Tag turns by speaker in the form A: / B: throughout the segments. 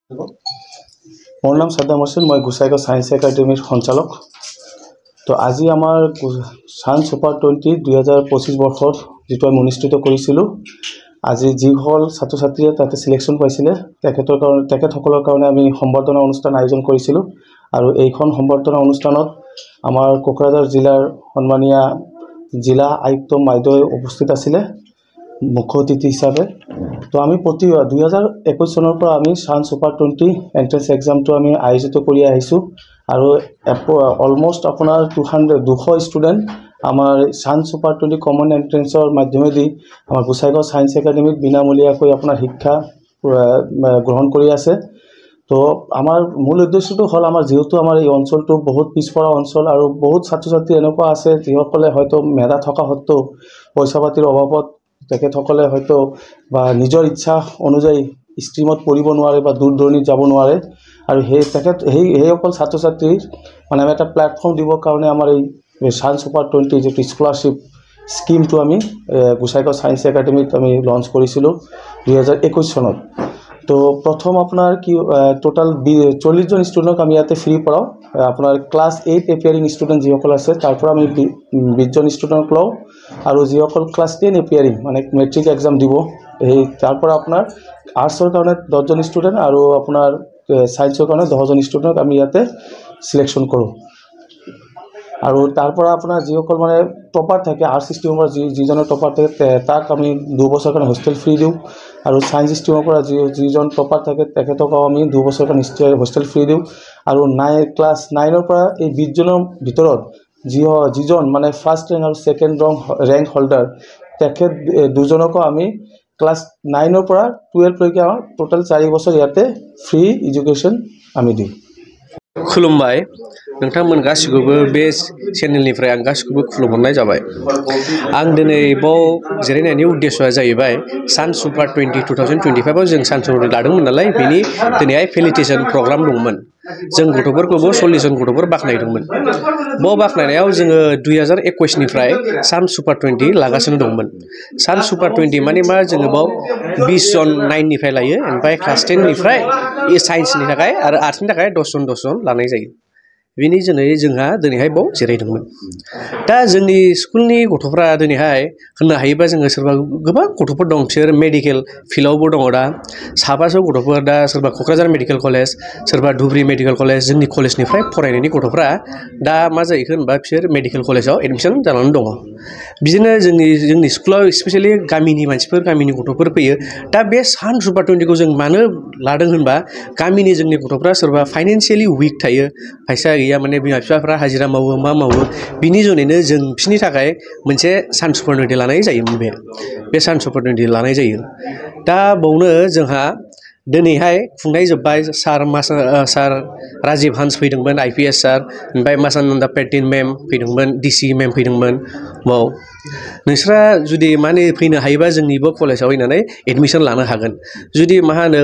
A: মোৰ নাম সাদ্দাম হোসেন, মই গোসাইগাঁও সায়েন্স একাডেমিৰ সঞ্চালক। তো আজি আমাৰ সায়েন্স সুপাৰ 20 2025 বৰ্ষৰ যেটো আমি অনুষ্ঠিত কৰিছিলোঁ, আজি যিসকল ছাত্ৰ ছাত্ৰীয়ে তাতে সিলেকশ্যন পাইছিলে তেখেতসকলৰ কাৰণে আমি সম্বৰ্ধনা অনুষ্ঠান আয়োজন কৰিছিলোঁ। আৰু এইখন সম্বৰ্ধনা অনুষ্ঠানত আমাৰ কোকৰাঝাৰ জিলাৰ সন্মানীয় জিলা আয়ুক্ত বাইদেউ উপস্থিত আছিলে মুখ্য অতিথি হিচাপে। তো আমি প্ৰতি 2021 চনৰ পৰা আমি সায়েন্স সুপাৰ 20 এন্ট্ৰেন্স এক্সামটো আমি আয়োজিত কৰি আহিছোঁ। আৰু অলমোষ্ট আপোনাৰ 200 ষ্টুডেণ্ট আমাৰ সায়েন্স সুপাৰ 20 কমন এন্ট্ৰেন্সৰ মাধ্যমেদি আমাৰ গোসাইগাঁও সায়েন্স একাডেমিত বিনামূলীয়াকৈ আপোনাৰ শিক্ষা গ্ৰহণ কৰি আছে। তো আমাৰ মূল উদ্দেশ্যটো হ'ল আমাৰ যেহেতু আমাৰ এই অঞ্চলটো বহুত পিছপৰা অঞ্চল আৰু বহুত ছাত্ৰ ছাত্ৰী এনেকুৱা আছে যিসকলে হয়তো মেধা থকা সত্ত্বেও পইচা পাতিৰ অভাৱত তেখেতসকলে হয়তো বা নিজৰ ইচ্ছা অনুযায়ী ষ্ট্ৰীমত পঢ়িব নোৱাৰে বা দূৰ দূৰণিত যাব নোৱাৰে। আৰু সেইসকল ছাত্ৰ ছাত্ৰীৰ মানে আমি এটা প্লেটফৰ্ম দিবৰ কাৰণে আমাৰ এই সায়েন্স সুপাৰ 20 যেটো স্কলাৰশ্বিপ স্কিমটো আমি গোসাইগাঁও সায়েন্স একাডেমিত আমি লঞ্চ কৰিছিলোঁ 2021 চনত। তো প্ৰথম আপোনাৰ কি টোটাল 40 জন ষ্টুডেণ্টক আমি ইয়াতে ফ্ৰী পঢ়াওঁ। আপোনাৰ ক্লাছ 8 এপিয়াৰিং ষ্টুডেণ্ট যিসকল আছে তাৰ পৰা আমি 20 জন ষ্টুডেণ্টক লওঁ। আৰু যিসকল ক্লাছ 10 এপিয়াৰিং মানে মেট্ৰিক এক্সাম দিব সেই তাৰ পৰা আপোনাৰ আৰ্টছৰ কাৰণে 10 জন ষ্টুডেণ্ট আৰু আপোনাৰ সায়েন্সৰ কাৰণে 10 জন ষ্টুডেণ্টক আমি ইয়াতে সিলেকশ্যন কৰোঁ। আৰু তাৰ পৰা আপোনাৰ যিসকল মানে টপাৰ থাকে আৰ্টছ ষ্ট্ৰীমৰ যিজনৰ টপাৰ থাকে তাক আমি 2 বছৰ কাৰণে হোষ্টেল ফ্ৰী দিওঁ। আৰু সায়েন্স ষ্ট্ৰীমৰ পৰা যিজন টপাৰ থাকে তেখেতক আমি 2 বছৰ কাৰণে হোষ্টেল ফ্ৰী দিওঁ। আৰু ক্লাছ 9ৰ পৰা এই 20 জনৰ ভিতৰত যিজন মানে ফাৰ্ষ্ট ৰেংক আৰু ছেকেণ্ড ৰেংক হোল্ডাৰ তেখেত দুজনকো আমি ক্লাছ 9ৰ পৰা 12লৈকে আমাৰ টোটাল 4 বছৰ ইয়াতে ফ্ৰী এডুকেশ্যন আমি দিওঁ।
B: खुलुमबाय नोंथांमोन गासिखौबो बे चेनेलनिफ्राय आं गासिखौबो खुलुमहरनाय जाबाय। आं दिनै बाव जिरायनायनि उद्देश्यआ जाहैबाय साइन्स सुपार 20 2025 आव जों साइन्स सुपार लादोंमोन नालाय बेनि दिनैहाय फेलिटेसन प्रग्राम दंमोन। जों गथ'फोरखौबो 40 जन गथ'फोर बाखनायदोंमोन। बाव बाखनायनायाव जोङो 2021 निफ्राय साइन्स सुपार 20 लागासिनो दंमोन। साइन्स सुपार 20 माने मा जोङो बाव 20 जन 9 निफ्राय लायो ओमफ्राय क्लास 10 निफ्राय साइन्सनि थाखाय आरो आर्ट्सनि थाखाय 10 जन लानाय जायो। बिनि जुनै जोंहा दिनैहाय बाव जिरायदोंमोन। दा जोंनि स्कुलनि गथ'फ्रा दिनैहाय होननो हायोबा जोङो सोरबा गोबां गथ'फोर दं बिसोर मेडिकेल फिल्डआवबो दङ दा साबासो गथ'फोर दा सोरबा क'क्राझार मेडिकेल कलेज सोरबा धुब्रि मेडिकेल कलेज जोंनि कलेजनिफ्राय फरायनायनि गथ'फ्रा दा मा जाहैखो होनबा बिसोर मेडिकेल कलेजाव एडमिसन जानानै दङ। बिदिनो जोंनि स्कुलाव स्पेसियेलि गामिनि मानसिफोर गामिनि गथ'फोर फैयो। दा बे साइन्स सुपार 20 खौ जों मानो लादों होनबा गामिनि जोंनि गथ'फ्रा सोरबा फाइनान्सियेलि उइक थायो फैसा गैया माने बिमा बिफाफ्रा हाजिरा मावो मा मावो बिनि जुनैनो जों बिसोरनि थाखाय मोनसे साइन्स सुपार 20 लानाय जायोमोन। बे साइन्स सुपार 20 लानाय जायो। दा बावनो जोंहा दिनैहाय खुंनाय जोब्बाय सार राजीब हान्स फैदोंमोन IPS सार ओमफ्राय मासानन्दा पेटिन मेम फैदोंमोन DC मेम फैदोंमोन। बाव नोंस्रा जुदि माने फैनो हायोबा जोंनिबो कलेजाव फैनानै एडमिसन लानो हागोन। जुदि मा होनो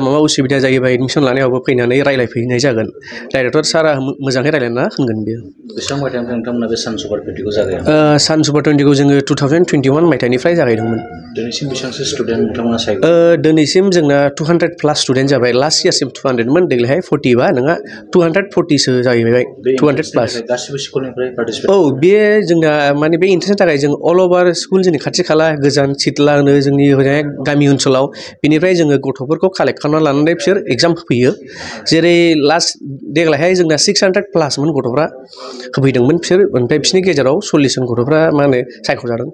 B: माबा उसुबिदा जायोबा एडमिसन लानायावबो फैनानै रायलायफैनाय जागोन। डाइरेक्टर सारा मोजाङै रायलायना होगोन बेयो।
C: बेसेबां मायथाइनिफ्राय नोंथांमोना बे साइन्स सुपार 20 खौ जागायदों?
B: साइन्स सुपार 20 खौ जोङो 2021 मायथाइनिफ्राय जागायदोंमोन।
C: दिनैसिम बेसेबांसो स्टुडेन्ट नोंथांमोना सायख'?
B: दिनैसिम जोंना 200+ स्टुडेन्ट जाबाय। लास्ट इयारसिम 200मोन देग्लायहाय 40 बा नोंहा 240सो जाहैबाय 200+।
C: गासिबो स्कुलनिफ्राय पार्टिसिपेट?
B: औ बे जोंना माने बे इन्ट्रेन्सनि थाखाय जों अल अभार स्कुल जोंनि खाथि खाला गोजान सिथला होनो जोंनि गामि ओनसोलाव बिनिफ्राय जोङो गथ'फोरखौ कालेक्ट खालामना लानानै बिसोर एग्जाम होफैयो। जेरै लास्ट देग्लायहाय जोंना 600+मोन गथ'फ्रा होफैदोंमोन बिसोर ओमफ्राय बिसोरनि गेजेराव 40 जन गथ'फ्रा मा होनो सायख'जादों।